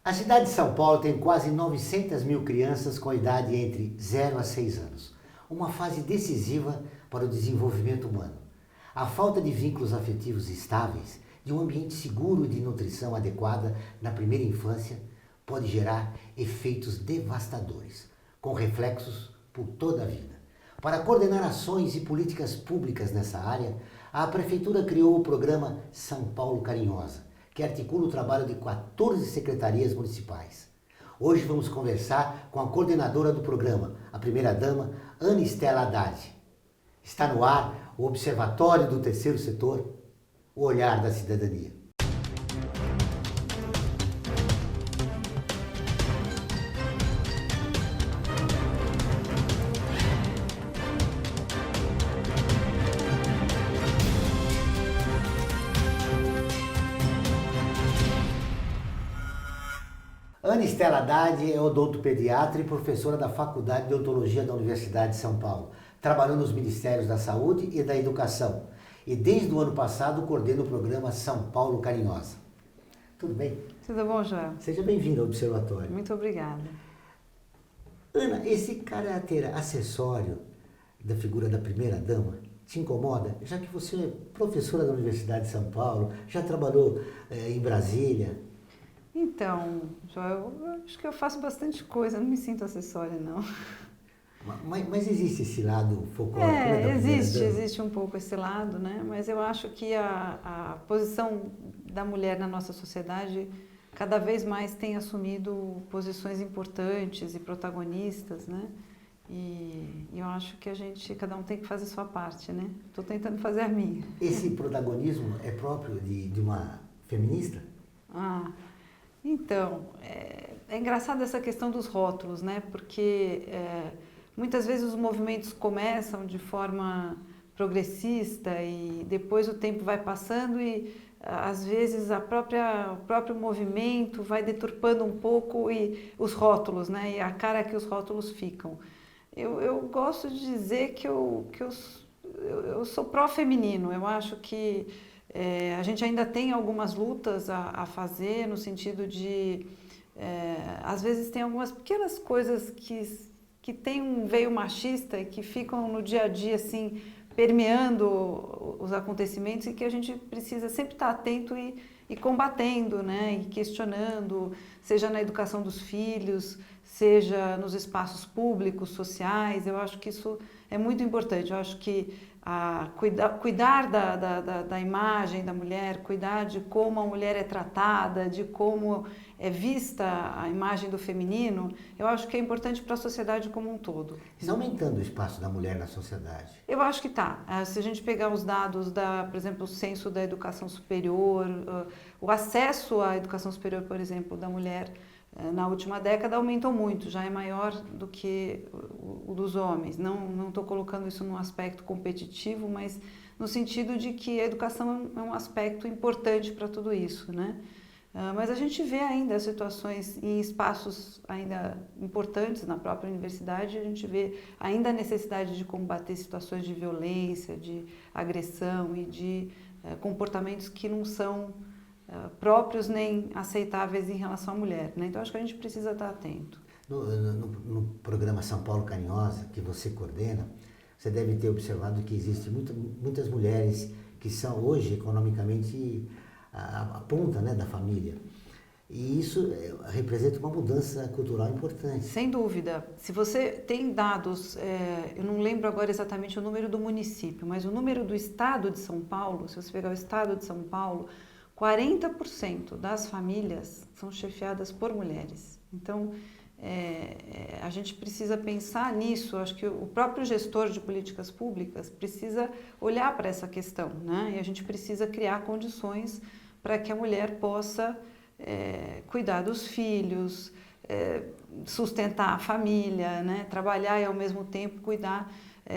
A cidade de São Paulo tem quase 900 mil crianças com idade entre 0 a 6 anos, uma fase decisiva para o desenvolvimento humano. A falta de vínculos afetivos estáveis, de um ambiente seguro e de nutrição adequada na primeira infância, pode gerar efeitos devastadores, com reflexos por toda a vida. Para coordenar ações e políticas públicas nessa área, a Prefeitura criou o programa São Paulo Carinhosa, que articula o trabalho de 14 secretarias municipais. Hoje vamos conversar com a coordenadora do programa, a primeira-dama, Ana Estela Haddad. Está no ar o Observatório do Terceiro Setor, o olhar da cidadania. Ana Estela Haddad é odontopediatra e professora da Faculdade de Odontologia da Universidade de São Paulo. Trabalhou nos Ministérios da Saúde e da Educação. E desde o ano passado coordena o programa São Paulo Carinhosa. Tudo bem? Tudo bom, Joel? Seja bem-vindo ao Observatório. Muito obrigada. Ana, esse caráter acessório da figura da primeira-dama te incomoda? Já que você é professora da Universidade de São Paulo, já trabalhou em Brasília. Então, Joel, eu acho que eu faço bastante coisa, não me sinto acessória, não. Mas existe esse lado folclórico, né, da existe um pouco esse lado, né? Mas eu acho que a posição da mulher na nossa sociedade cada vez mais tem assumido posições importantes e protagonistas, né? E eu acho que cada um tem que fazer a sua parte, né? Estou tentando fazer a minha. Esse protagonismo é próprio de uma feminista? Então, é engraçado essa questão dos rótulos, né? Porque muitas vezes os movimentos começam de forma progressista e depois o tempo vai passando e às vezes o próprio movimento vai deturpando um pouco os rótulos, né? E a cara que os rótulos ficam. Eu gosto de dizer que eu sou pró-feminino. Eu acho que a gente ainda tem algumas lutas a fazer no sentido de, às vezes tem algumas pequenas coisas que tem um veio machista e que ficam no dia a dia assim, permeando os acontecimentos e que a gente precisa sempre estar atento e combatendo, né? E questionando, seja na educação dos filhos, seja nos espaços públicos, sociais. Eu acho que isso é muito importante. Eu acho que cuidar da imagem da mulher, cuidar de como a mulher é tratada, de como é vista a imagem do feminino, eu acho que é importante para a sociedade como um todo. Está aumentando o espaço da mulher na sociedade? Eu acho que está. Se a gente pegar os dados, por exemplo, o censo da educação superior, o acesso à educação superior, por exemplo, da mulher, na última década aumentou muito, já é maior do que o dos homens. Não estou colocando isso num aspecto competitivo, mas no sentido de que a educação é um aspecto importante para tudo isso, né? Mas a gente vê ainda situações em espaços ainda importantes na própria universidade, a gente vê ainda a necessidade de combater situações de violência, de agressão e de comportamentos que não são próprios nem aceitáveis em relação à mulher, né? Então acho que a gente precisa estar atento. No programa São Paulo Carinhosa, que você coordena, você deve ter observado que existem muitas mulheres que são hoje economicamente a ponta, né, da família. E isso representa uma mudança cultural importante. Sem dúvida. Se você tem dados, eu não lembro agora exatamente o número do município, mas o número do estado de São Paulo, se você pegar o estado de São Paulo, 40% das famílias são chefiadas por mulheres. Então, a gente precisa pensar nisso. Acho que o próprio gestor de políticas públicas precisa olhar para essa questão, né? E a gente precisa criar condições para que a mulher possa cuidar dos filhos, sustentar a família, né? Trabalhar e ao mesmo tempo cuidar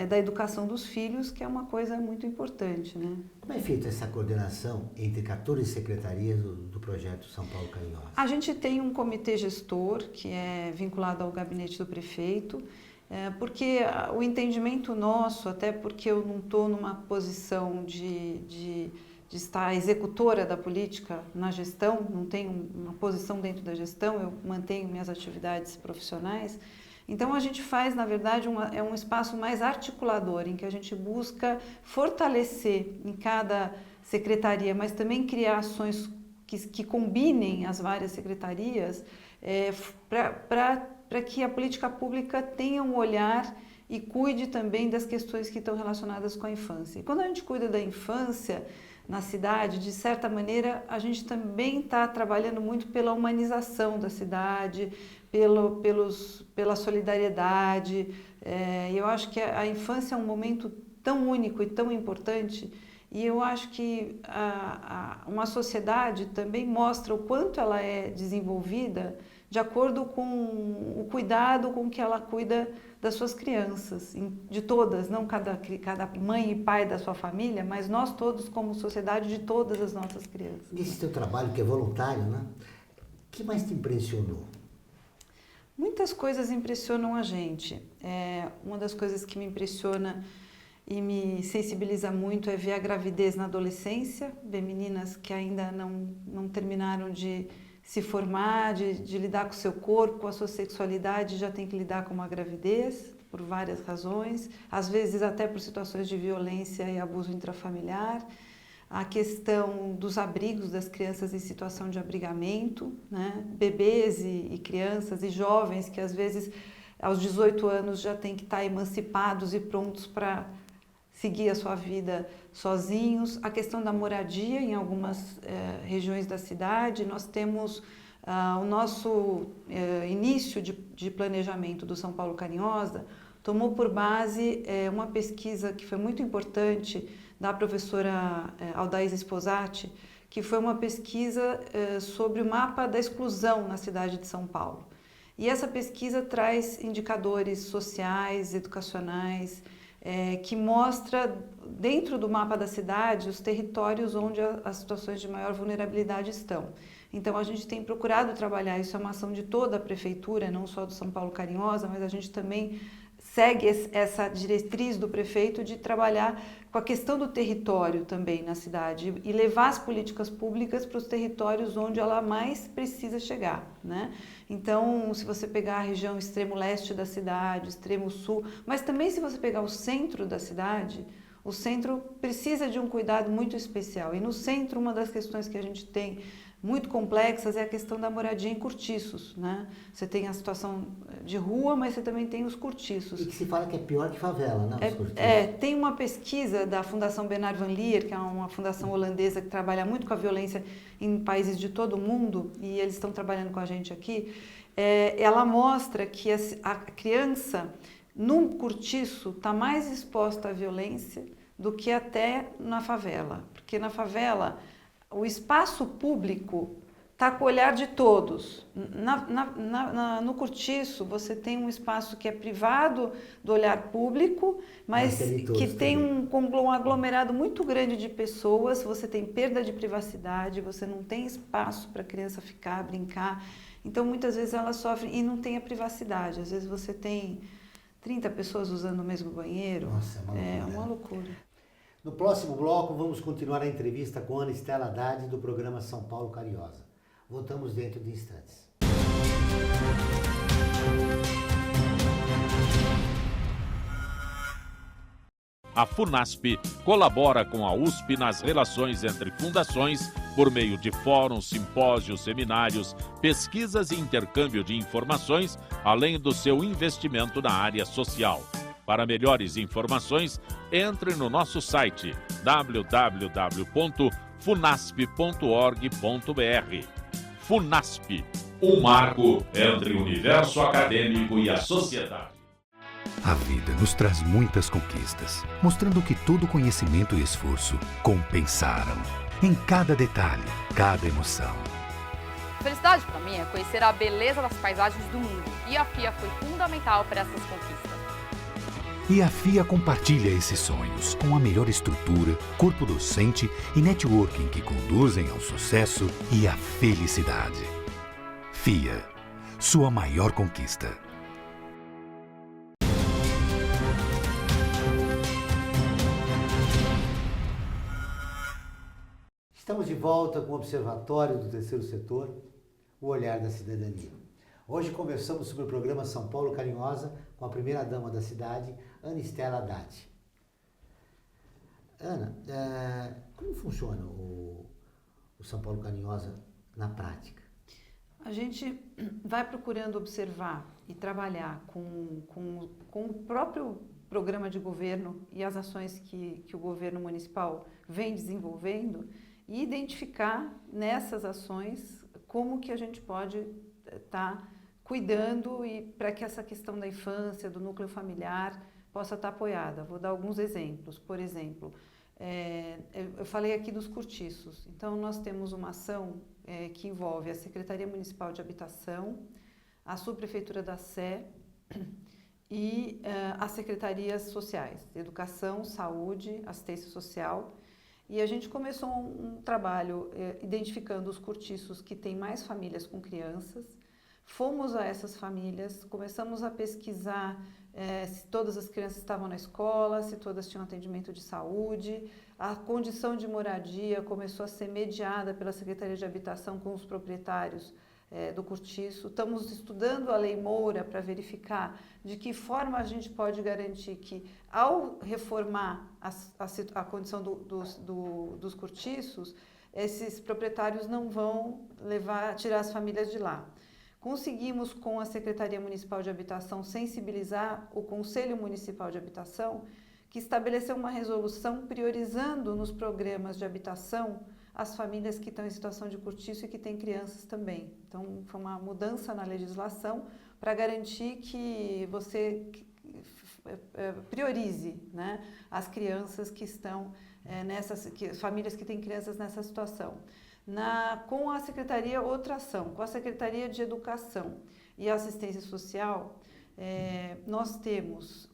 da educação dos filhos, que é uma coisa muito importante, né? Como é feita essa coordenação entre 14 secretarias do projeto São Paulo Carinhosa? A gente tem um comitê gestor que é vinculado ao gabinete do prefeito, porque o entendimento nosso, até porque eu não estou numa posição de estar executora da política na gestão, não tenho uma posição dentro da gestão, eu mantenho minhas atividades profissionais. Então, a gente faz, na verdade, é um espaço mais articulador, em que a gente busca fortalecer em cada secretaria, mas também criar ações que combinem as várias secretarias para que a política pública tenha um olhar e cuide também das questões que estão relacionadas com a infância. E quando a gente cuida da infância na cidade, de certa maneira, a gente também está trabalhando muito pela humanização da cidade, pela solidariedade. Eu acho que a infância é um momento tão único e tão importante, e eu acho que uma sociedade também mostra o quanto ela é desenvolvida de acordo com o cuidado com que ela cuida das suas crianças, de todas, não cada mãe e pai da sua família, mas nós todos como sociedade, de todas as nossas crianças. Nesse teu trabalho, que é voluntário, né? O que mais te impressionou? Muitas coisas impressionam a gente. Uma das coisas que me impressiona e me sensibiliza muito é ver a gravidez na adolescência, ver meninas que ainda não terminaram de se formar, de lidar com o seu corpo, com a sua sexualidade, já tem que lidar com uma gravidez, por várias razões, às vezes até por situações de violência e abuso intrafamiliar. A questão dos abrigos das crianças em situação de abrigamento, né? Bebês e crianças e jovens que às vezes aos 18 anos já têm que estar emancipados e prontos para seguir a sua vida sozinhos. A questão da moradia em algumas regiões da cidade. Nós temos o nosso início de planejamento do São Paulo Carinhosa tomou por base uma pesquisa que foi muito importante da professora Aldaís Esposati, que foi uma pesquisa sobre o mapa da exclusão na cidade de São Paulo. E essa pesquisa traz indicadores sociais, educacionais, que mostra dentro do mapa da cidade os territórios onde as situações de maior vulnerabilidade estão. Então a gente tem procurado trabalhar, isso é uma ação de toda a prefeitura, não só do São Paulo Carinhosa, mas a gente também segue essa diretriz do prefeito de trabalhar com a questão do território também na cidade e levar as políticas públicas para os territórios onde ela mais precisa chegar, né? Então, se você pegar a região extremo leste da cidade, extremo sul, mas também se você pegar o centro da cidade, o centro precisa de um cuidado muito especial. E no centro, uma das questões que a gente tem muito complexas é a questão da moradia em cortiços, né? Você tem a situação de rua, mas você também tem os cortiços. E que se fala que é pior que favela, né? Os cortiços. Tem uma pesquisa da Fundação Bernard Van Leer, que é uma fundação holandesa que trabalha muito com a violência em países de todo o mundo, e eles estão trabalhando com a gente aqui. Ela mostra que a criança, num cortiço, está mais exposta à violência do que até na favela. Porque na favela, o espaço público está com o olhar de todos. No cortiço, você tem um espaço que é privado do olhar público, mas que tem um aglomerado muito grande de pessoas, você tem perda de privacidade, você não tem espaço para a criança ficar, brincar. Então, muitas vezes ela sofre e não tem a privacidade. Às vezes você tem 30 pessoas usando o mesmo banheiro. Nossa, é uma loucura. No próximo bloco, vamos continuar a entrevista com Ana Estela Haddad, do programa São Paulo Carinhosa. Voltamos dentro de instantes. A FUNASP colabora com a USP nas relações entre fundações por meio de fóruns, simpósios, seminários, pesquisas e intercâmbio de informações, além do seu investimento na área social. Para melhores informações, entre no nosso site www.funasp.org.br. FUNASP, um marco entre o universo acadêmico e a sociedade. A vida nos traz muitas conquistas, mostrando que todo conhecimento e esforço compensaram. Em cada detalhe, cada emoção. Felicidade para mim é conhecer a beleza das paisagens do mundo, e a FIA foi fundamental para essas conquistas. E a FIA compartilha esses sonhos com a melhor estrutura, corpo docente e networking que conduzem ao sucesso e à felicidade. FIA, sua maior conquista. Estamos de volta com o Observatório do Terceiro Setor, o olhar da cidadania. Hoje conversamos sobre o programa São Paulo Carinhosa com a primeira-dama da cidade, Ana Estela Haddad. Ana, como funciona o São Paulo Carinhosa na prática? A gente vai procurando observar e trabalhar com o próprio programa de governo e as ações que o governo municipal vem desenvolvendo e identificar nessas ações como que a gente pode estar cuidando e para que essa questão da infância, do núcleo familiar possa estar apoiada. Vou dar alguns exemplos. Por exemplo, eu falei aqui dos cortiços. Então, nós temos uma ação que envolve a Secretaria Municipal de Habitação, a Subprefeitura da Sé e as Secretarias Sociais, Educação, Saúde, Assistência Social. E a gente começou um trabalho identificando os cortiços que têm mais famílias com crianças. Fomos a essas famílias, começamos a pesquisar se todas as crianças estavam na escola, se todas tinham atendimento de saúde. A condição de moradia começou a ser mediada pela Secretaria de Habitação com os proprietários do cortiço. Estamos estudando a Lei Moura para verificar de que forma a gente pode garantir que, ao reformar a condição dos cortiços, esses proprietários não vão tirar as famílias de lá. Conseguimos, com a Secretaria Municipal de Habitação, sensibilizar o Conselho Municipal de Habitação, que estabeleceu uma resolução priorizando nos programas de habitação as famílias que estão em situação de cortiço e que têm crianças também. Então, foi uma mudança na legislação para garantir que você priorize, né, as crianças que estão famílias que têm crianças nessa situação. Com a Secretaria, outra ação, com a Secretaria de Educação e Assistência Social, nós temos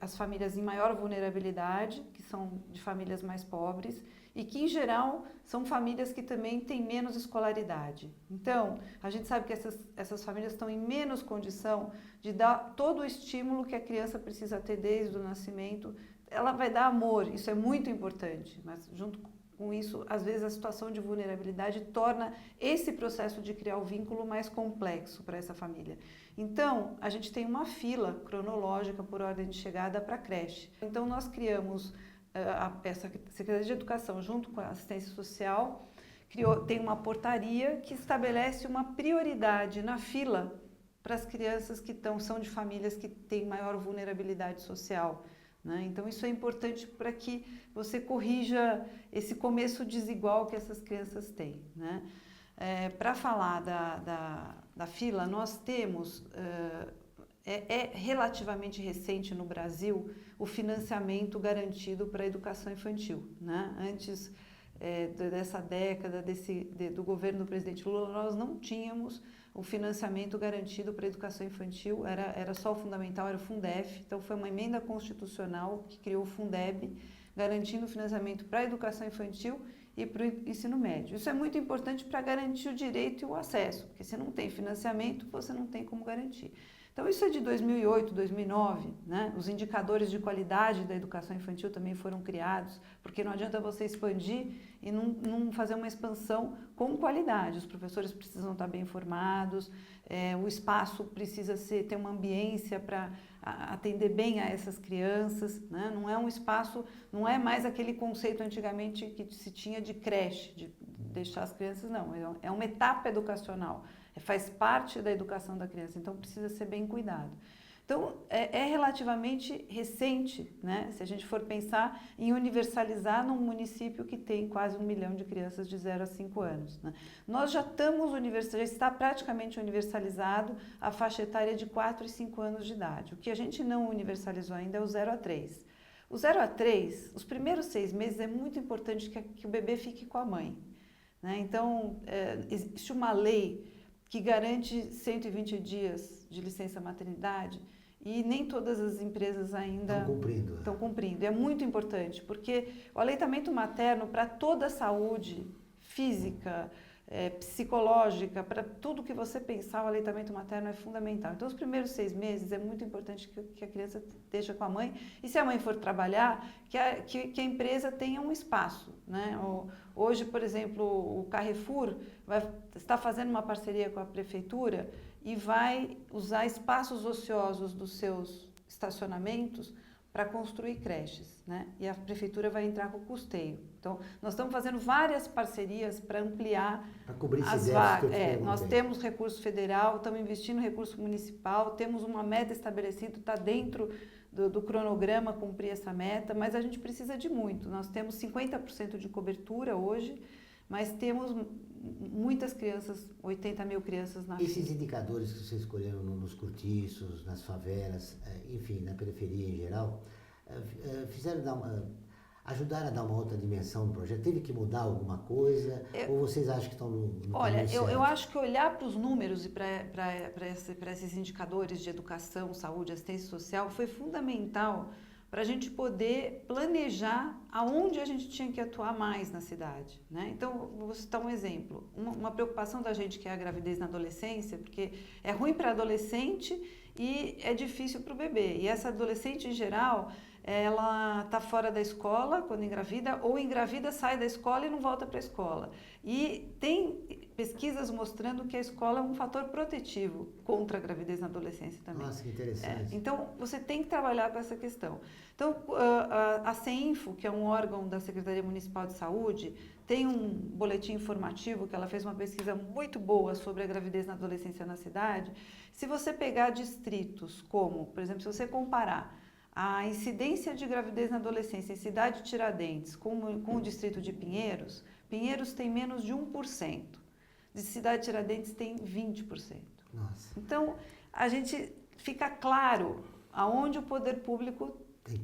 as famílias em maior vulnerabilidade, que são de famílias mais pobres, e que, em geral, são famílias que também têm menos escolaridade. Então, a gente sabe que essas famílias estão em menos condição de dar todo o estímulo que a criança precisa ter desde o nascimento. Ela vai dar amor, isso é muito importante, mas junto com isso, às vezes a situação de vulnerabilidade torna esse processo de criar o vínculo mais complexo para essa família. Então, a gente tem uma fila cronológica por ordem de chegada para a creche. Então, nós criamos essa Secretaria de Educação, junto com a Assistência Social, tem uma portaria que estabelece uma prioridade na fila para as crianças que são de famílias que têm maior vulnerabilidade social. Né? Então, isso é importante para que você corrija esse começo desigual que essas crianças têm. Né? Para falar da fila, nós temos, relativamente recente no Brasil, o financiamento garantido para a educação infantil. Né? Antes dessa década do governo do presidente Lula, nós não tínhamos o financiamento garantido para a educação infantil, era só o fundamental, era o Fundef. Então, foi uma emenda constitucional que criou o Fundeb, garantindo o financiamento para a educação infantil e para o ensino médio. Isso é muito importante para garantir o direito e o acesso, porque se não tem financiamento, você não tem como garantir. Então, isso é de 2008, 2009, né? Os indicadores de qualidade da educação infantil também foram criados, porque não adianta você expandir e não fazer uma expansão com qualidade. Os professores precisam estar bem formados, o espaço precisa ter uma ambiência para atender bem a essas crianças, né? Não é um espaço, não é mais aquele conceito antigamente que se tinha de creche, de deixar as crianças, não, é uma etapa educacional. Faz parte da educação da criança, então precisa ser bem cuidado. Então, é relativamente recente, né? Se a gente for pensar em universalizar num município que tem quase 1 milhão de crianças de 0 a 5 anos. Né? Nós já está praticamente universalizado a faixa etária de 4 e 5 anos de idade. O que a gente não universalizou ainda é o 0 a 3. O 0 a 3, os primeiros 6 meses é muito importante que o bebê fique com a mãe. Né? Então, existe uma lei que garante 120 dias de licença maternidade e nem todas as empresas ainda estão cumprindo. É muito importante, porque o aleitamento materno para toda a saúde física, psicológica, para tudo que você pensar, o aleitamento materno é fundamental. Então, os primeiros 6 meses é muito importante que a criança esteja com a mãe. E se a mãe for trabalhar, que a empresa tenha um espaço, né? Hoje, por exemplo, o Carrefour está fazendo uma parceria com a prefeitura e vai usar espaços ociosos dos seus estacionamentos para construir creches, né? E a prefeitura vai entrar com o custeio. Então, nós estamos fazendo várias parcerias para ampliar as vagas. Nós temos recurso federal, estamos investindo recurso municipal, temos uma meta estabelecida, está dentro do cronograma cumprir essa meta, mas a gente precisa de muito. Nós temos 50% de cobertura hoje, mas temos muitas crianças, 80 mil crianças na Esses indicadores que vocês escolheram nos cortiços, nas favelas, enfim, na periferia em geral, ajudaram a dar uma outra dimensão no projeto? Teve que mudar alguma coisa? Ou vocês acham que estão no Olha, caminho certo? eu acho que olhar para os números e para esses indicadores de educação, saúde, assistência social foi fundamental para a gente poder planejar aonde a gente tinha que atuar mais na cidade, né? Então, vou citar um exemplo. Uma preocupação da gente que é a gravidez na adolescência, porque é ruim para adolescente e é difícil para o bebê. E essa adolescente, em geral, ela está fora da escola quando engravida, ou engravida, sai da escola e não volta para a escola. E tem pesquisas mostrando que a escola é um fator protetivo contra a gravidez na adolescência também. Nossa, que interessante. Então, você tem que trabalhar com essa questão. Então, a CEINFO, que é um órgão da Secretaria Municipal de Saúde, tem um boletim informativo que ela fez uma pesquisa muito boa sobre a gravidez na adolescência na cidade. Se você pegar distritos como, por exemplo, se você comparar a incidência de gravidez na adolescência em Cidade Tiradentes com o distrito de Pinheiros, Pinheiros tem menos de 1%. De Cidade Tiradentes tem 20%. Nossa. Então, a gente fica claro aonde o poder público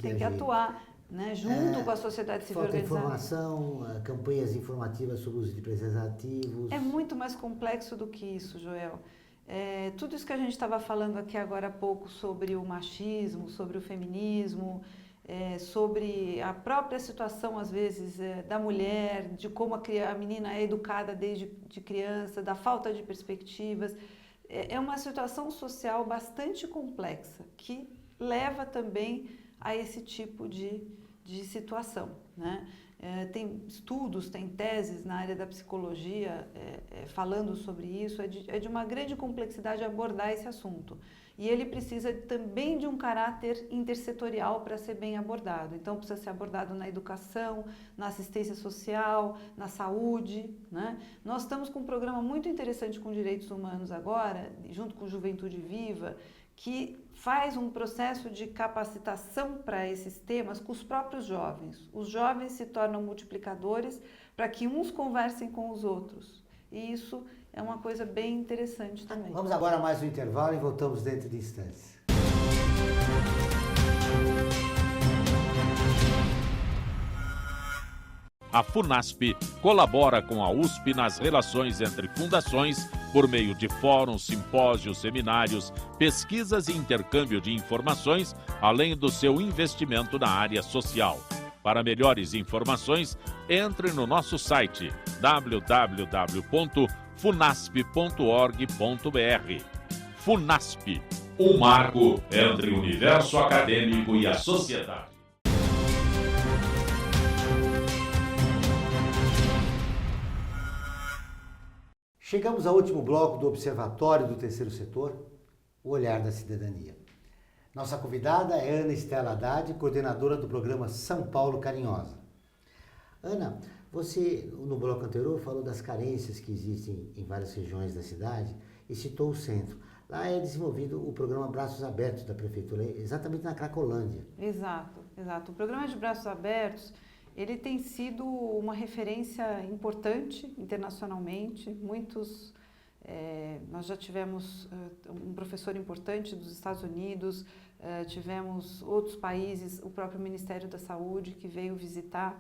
tem que atuar, né? Junto com a sociedade civil organizada. Informação, campanhas informativas sobre o uso de preservativos. É muito mais complexo do que isso, Joel. Tudo isso que a gente estava falando aqui agora há pouco sobre o machismo, sobre o feminismo, sobre a própria situação, às vezes, da mulher, de como a menina é educada desde de criança, da falta de perspectivas. É uma situação social bastante complexa, que leva também a esse tipo de situação, né? Tem estudos, tem teses na área da psicologia falando sobre isso, é de uma grande complexidade abordar esse assunto. E ele precisa também de um caráter intersetorial para ser bem abordado. Então, precisa ser abordado na educação, na assistência social, na saúde, né? Nós estamos com um programa muito interessante com direitos humanos agora, junto com Juventude Viva, que faz um processo de capacitação para esses temas com os próprios jovens. Os jovens se tornam multiplicadores para que uns conversem com os outros. E isso é uma coisa bem interessante também. Vamos agora a mais um intervalo e voltamos dentro de instantes. A FUNASP colabora com a USP nas relações entre fundações por meio de fóruns, simpósios, seminários, pesquisas e intercâmbio de informações, além do seu investimento na área social. Para melhores informações, entre no nosso site www.funasp.org.br. FUNASP, um marco entre o universo acadêmico e a sociedade. Chegamos ao último bloco do Observatório do Terceiro Setor, o Olhar da Cidadania. Nossa convidada é Ana Estela Haddad, coordenadora do programa São Paulo Carinhosa. Ana, você no bloco anterior falou das carências que existem em várias regiões da cidade e citou o centro. Lá é desenvolvido o programa Braços Abertos da Prefeitura, exatamente na Cracolândia. Exato. O programa de Braços Abertos, ele tem sido uma referência importante internacionalmente. Nós já tivemos um professor importante dos Estados Unidos, tivemos outros países, o próprio Ministério da Saúde que veio visitar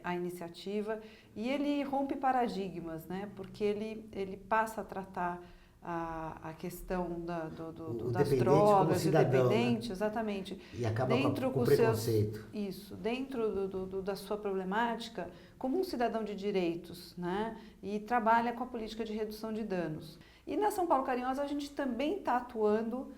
a iniciativa, e ele rompe paradigmas, né? Porque ele passa a tratar a questão O das dependente drogas, como o cidadão, dependente, né? exatamente. E acaba Dentro com o os seus- preconceito. Isso, dentro da sua problemática, como um cidadão de direitos, né? E trabalha com a política de redução de danos. E na São Paulo Carinhosa a gente também está atuando,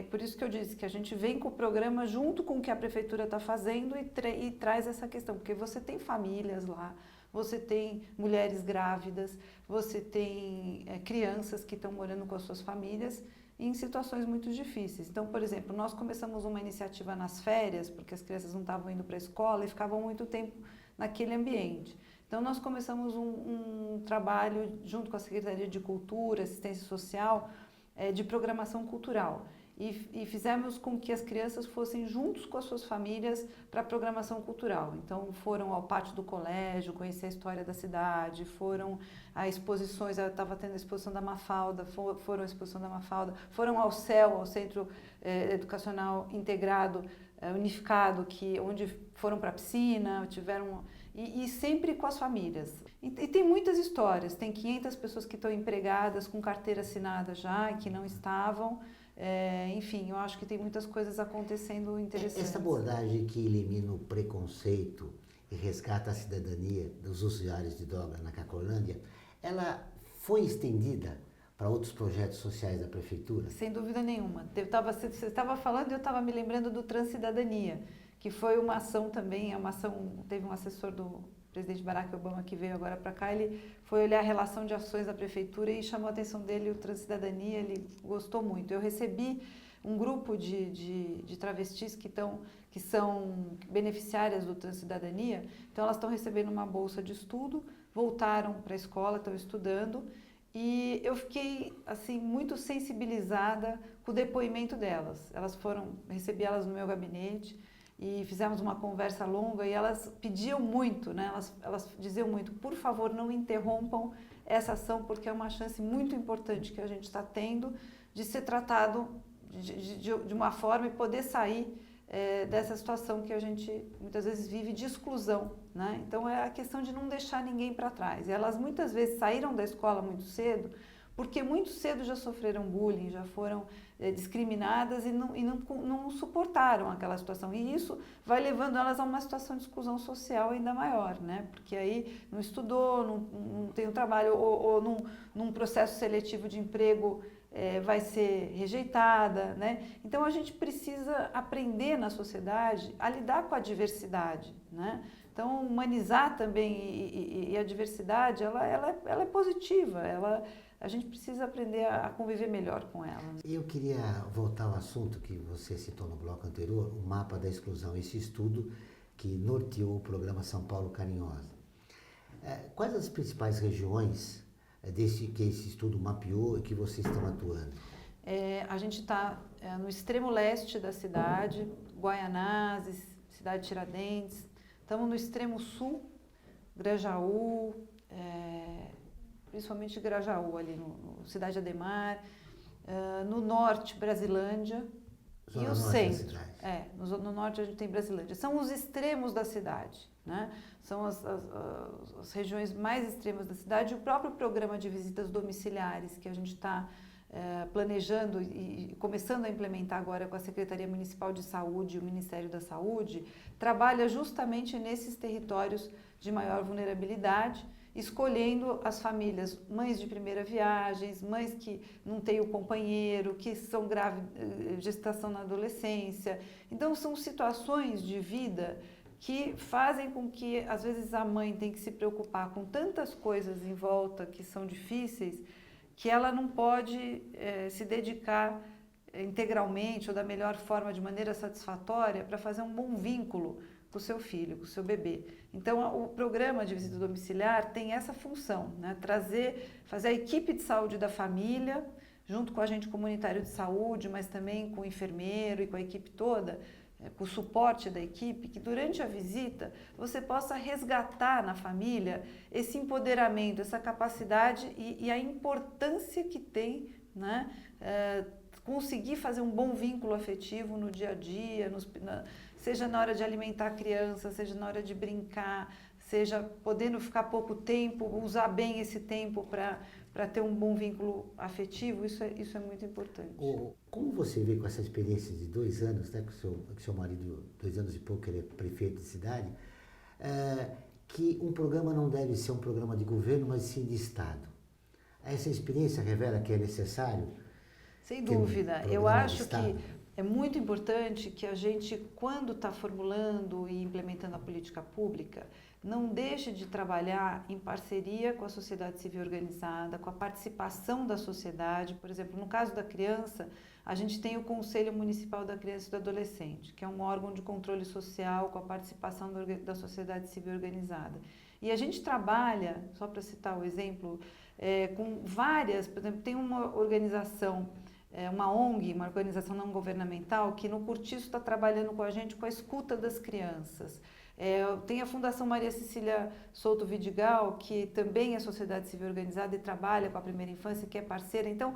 por isso que eu disse que a gente vem com o programa junto com o que a prefeitura está fazendo e traz essa questão, porque você tem famílias lá, você tem mulheres grávidas, você tem crianças que estão morando com as suas famílias em situações muito difíceis. Então, por exemplo, nós começamos uma iniciativa nas férias, porque as crianças não estavam indo para a escola e ficavam muito tempo naquele ambiente. Então, nós começamos um trabalho junto com a Secretaria de Cultura, Assistência Social, de programação cultural. E fizemos com que as crianças fossem juntos com as suas famílias para a programação cultural. Então, foram ao pátio do colégio, conhecer a história da cidade, foram a exposições, estava tendo a exposição da Mafalda, foram à exposição da Mafalda, foram ao CEL, ao Centro Educacional Integrado, Unificado, onde foram para a piscina, tiveram... E sempre com as famílias. E tem muitas histórias, tem 500 pessoas que estão empregadas com carteira assinada já e que não estavam. Enfim, eu acho que tem muitas coisas acontecendo interessantes. Essa abordagem que elimina o preconceito e resgata a cidadania dos usuários de droga na Cracolândia, ela foi estendida para outros projetos sociais da prefeitura? Sem dúvida nenhuma. Você estava falando e eu estava me lembrando do Transcidadania, que foi uma ação também, teve um assessor do presidente Barack Obama que veio agora para cá, ele foi olhar a relação de ações da prefeitura e chamou a atenção dele o Transcidadania, ele gostou muito. Eu recebi um grupo de travestis que são beneficiárias do Transcidadania, então elas estão recebendo uma bolsa de estudo, voltaram para a escola, estão estudando, e eu fiquei assim muito sensibilizada com o depoimento delas. Recebi elas no meu gabinete, e fizemos uma conversa longa e elas pediam muito, né? Elas diziam muito, por favor, não interrompam essa ação, porque é uma chance muito importante que a gente está tendo de ser tratado de uma forma e poder sair dessa situação que a gente muitas vezes vive de exclusão, né? Então é a questão de não deixar ninguém para trás. E elas muitas vezes saíram da escola muito cedo, porque muito cedo já sofreram bullying, já foram discriminadas e não suportaram aquela situação. E isso vai levando elas a uma situação de exclusão social ainda maior, né? Porque aí não estudou, não tem um trabalho, ou num processo seletivo de emprego vai ser rejeitada, né? Então a gente precisa aprender na sociedade a lidar com a diversidade, né? Então humanizar também e a diversidade, ela é positiva, a gente precisa aprender a conviver melhor com ela. Eu queria voltar ao assunto que você citou no bloco anterior, o mapa da exclusão, esse estudo que norteou o programa São Paulo Carinhosa. Quais as principais regiões que esse estudo mapeou e que vocês estão atuando? A gente está no extremo leste da cidade, Guaianazes, cidade de Tiradentes. Estamos no extremo sul, Grajaú, principalmente Grajaú, ali no Cidade Ademar. No norte, Brasilândia. Zona e o norte centro. da cidade. No norte a gente tem Brasilândia. São os extremos da cidade, né? São as regiões mais extremas da cidade. O próprio programa de visitas domiciliares que a gente está planejando e começando a implementar agora com a Secretaria Municipal de Saúde e o Ministério da Saúde, trabalha justamente nesses territórios de maior vulnerabilidade, escolhendo as famílias, mães de primeira viagem, mães que não têm o companheiro, que são gestação na adolescência. Então, são situações de vida que fazem com que, às vezes, a mãe tem que se preocupar com tantas coisas em volta que são difíceis, que ela não pode se dedicar integralmente ou da melhor forma, de maneira satisfatória, para fazer um bom vínculo com o seu filho, com o seu bebê. Então, o programa de visita domiciliar tem essa função, né? Fazer a equipe de saúde da família, junto com o agente comunitário de saúde, mas também com o enfermeiro e com a equipe toda, com o suporte da equipe, que durante a visita você possa resgatar na família esse empoderamento, essa capacidade e a importância que tem, né? Conseguir fazer um bom vínculo afetivo no dia a dia, seja na hora de alimentar a criança, seja na hora de brincar, seja podendo ficar pouco tempo, usar bem esse tempo para para ter um bom vínculo afetivo, isso é muito importante. Como você vê com essa experiência de 2 anos, né, que seu marido, 2 anos e pouco, ele é prefeito de cidade, que um programa não deve ser um programa de governo, mas sim de Estado. Essa experiência revela que é necessário? Sem dúvida. Eu acho que é muito importante que a gente, quando está formulando e implementando a política pública, não deixe de trabalhar em parceria com a sociedade civil organizada, com a participação da sociedade. Por exemplo, no caso da criança, a gente tem o Conselho Municipal da Criança e do Adolescente, que é um órgão de controle social com a participação da sociedade civil organizada. E a gente trabalha, só para citar o exemplo, com várias, por exemplo, tem uma organização, uma ONG, uma organização não governamental, que no Cortiço está trabalhando com a gente com a escuta das crianças. Tem a Fundação Maria Cecília Souto Vidigal, que também é sociedade civil organizada e trabalha com a primeira infância, que é parceira, então,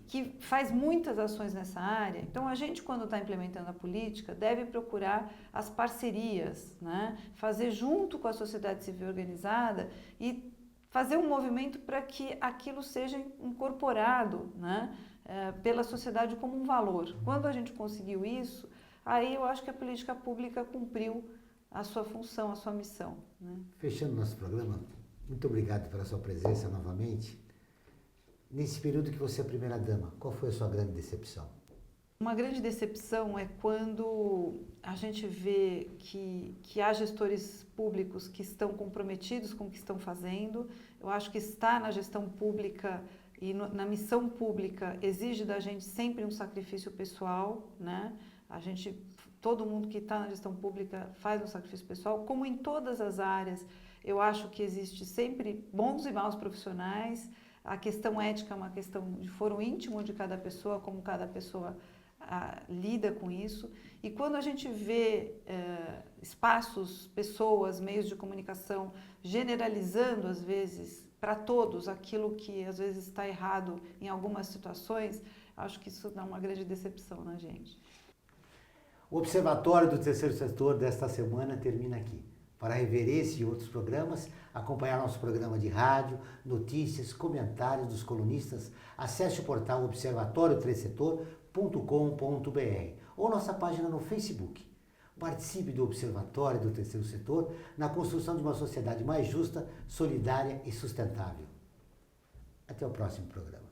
que faz muitas ações nessa área. Então, a gente, quando está implementando a política, deve procurar as parcerias, né? Fazer junto com a sociedade civil organizada e fazer um movimento para que aquilo seja incorporado, né, pela sociedade como um valor. Quando a gente conseguiu isso, aí eu acho que a política pública cumpriu a sua função, a sua missão, né? Fechando nosso programa, muito obrigado pela sua presença novamente. Nesse período que você é primeira-dama, qual foi a sua grande decepção? Uma grande decepção é quando a gente vê que há gestores públicos que estão comprometidos com o que estão fazendo. Eu acho que estar na gestão pública e na missão pública exige da gente sempre um sacrifício pessoal, né? Todo mundo que está na gestão pública faz um sacrifício pessoal, como em todas as áreas. Eu acho que existe sempre bons e maus profissionais. A questão ética é uma questão de foro íntimo de cada pessoa, como cada pessoa lida com isso. E quando a gente vê espaços, pessoas, meios de comunicação generalizando, às vezes, para todos aquilo que às vezes está errado em algumas situações, acho que isso dá uma grande decepção na gente. O Observatório do Terceiro Setor desta semana termina aqui. Para rever esse e outros programas, acompanhar nosso programa de rádio, notícias, comentários dos colunistas, acesse o portal observatório3setor.com.br ou nossa página no Facebook. Participe do Observatório do Terceiro Setor na construção de uma sociedade mais justa, solidária e sustentável. Até o próximo programa.